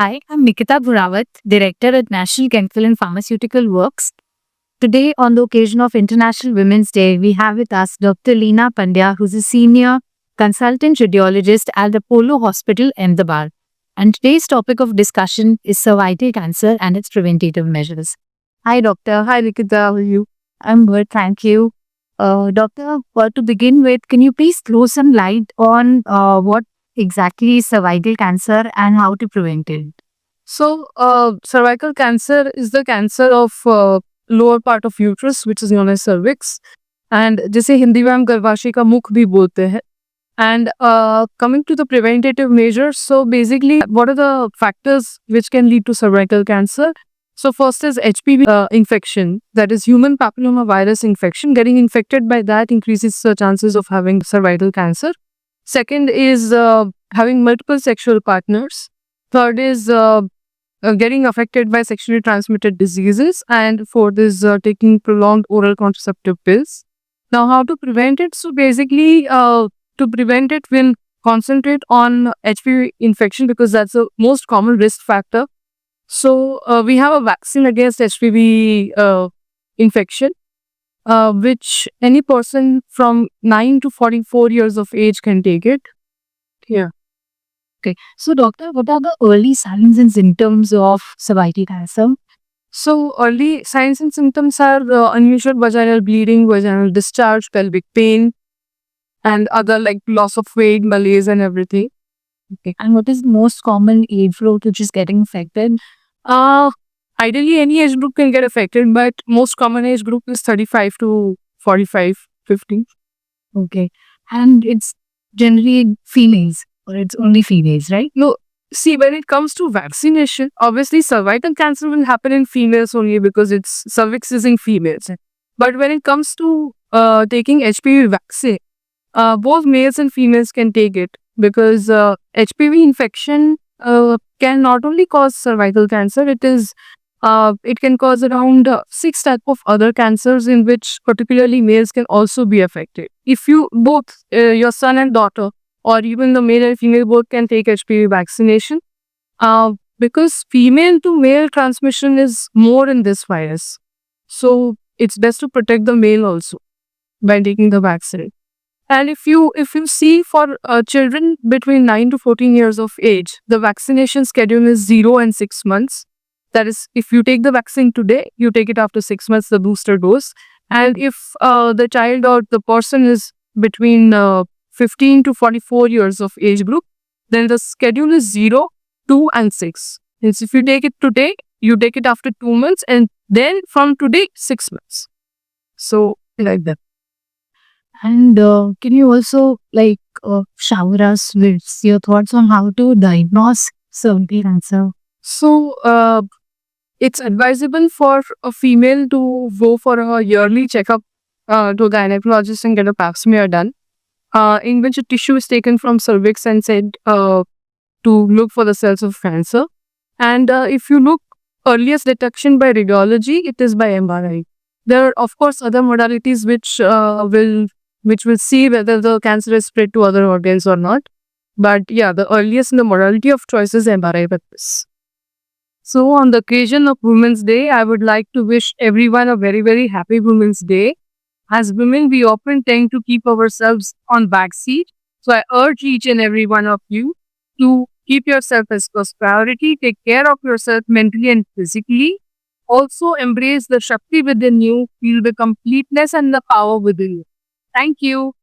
Hi, I'm Nikita Burawat, Director at National Chemical and Pharmaceutical Works. Today, on the occasion of International Women's Day, we have with us Dr. Leena Pandya, who's a senior consultant radiologist at Apollo Hospital, Ahmedabad. And today's topic of discussion is cervical cancer and its preventative measures. Hi, Doctor. Hi, Nikita. How are you? I'm good, thank you. Doctor, to begin with, can you please throw some light on what exactly is cervical cancer and how to prevent it? Cervical cancer is the cancer of lower part of uterus, which is known as cervix, and जिसे हिंदी में हम गर्भाशय का मुख भी बोलते हैं. And coming to the preventative measures, so basically, what are the factors which can lead to cervical cancer? So first is HPV infection, that is human papilloma virus infection. Getting infected by that increases the chances of having cervical cancer. Second is having multiple sexual partners. Third is getting affected by sexually transmitted diseases, and fourth is taking prolonged oral contraceptive pills. Now, how to prevent it? So basically, to prevent it, we'll concentrate on HPV infection because that's the most common risk factor. So we have a vaccine against HPV infection, which any person from 9 to 44 years of age can take it. Yeah. Okay. So, doctor, what are the early signs and symptoms of cervical cancer? So early signs and symptoms are unusual vaginal bleeding, vaginal discharge, pelvic pain, and other like loss of weight, malaise, and everything. Okay. And what is the most common age group which is getting affected? Uh, Ideally, any age group can get affected, but most common age group is 35 to 45, 50. Okay. And it's generally females, or it's only females, right? No, see, when it comes to vaccination, obviously cervical cancer will happen in females only because it's cervix is in females. But when it comes to taking HPV vaccine, both males and females can take it because HPV infection can not only cause cervical cancer, it can cause around 6 types of other cancers in which particularly males can also be affected. If you both, your son and daughter, or even the male and female both can take HPV vaccination, because female to male transmission is more in this virus. So it's best to protect the male also by taking the vaccine. And if you see for children between 9 to 14 years of age, the vaccination schedule is 0 and 6 months. That is, if you take the vaccine today, you take it after 6 months, the booster dose. And if the child or the person is between 15 to 44 years of age group, then the schedule is 0, 2, and 6. Means if you take it today, you take it after 2 months, and then from today, 6 months. So, like that. And can you also shower us with your thoughts on how to diagnose cervical cancer? So, it's advisable for a female to go for a yearly checkup to a gynecologist and get a pap smear done, in which a tissue is taken from cervix and sent to look for the cells of cancer. And if you look earliest detection by radiology, it is by MRI. There are of course other modalities which will see whether the cancer is spread to other organs or not. But yeah, the earliest and the modality of choice is MRI with this. So on the occasion of Women's Day, I would like to wish everyone a very, very happy Women's Day. As women, we often tend to keep ourselves on backseat. So I urge each and every one of you to keep yourself as first priority, take care of yourself mentally and physically. Also embrace the Shakti within you, feel the completeness and the power within you. Thank you.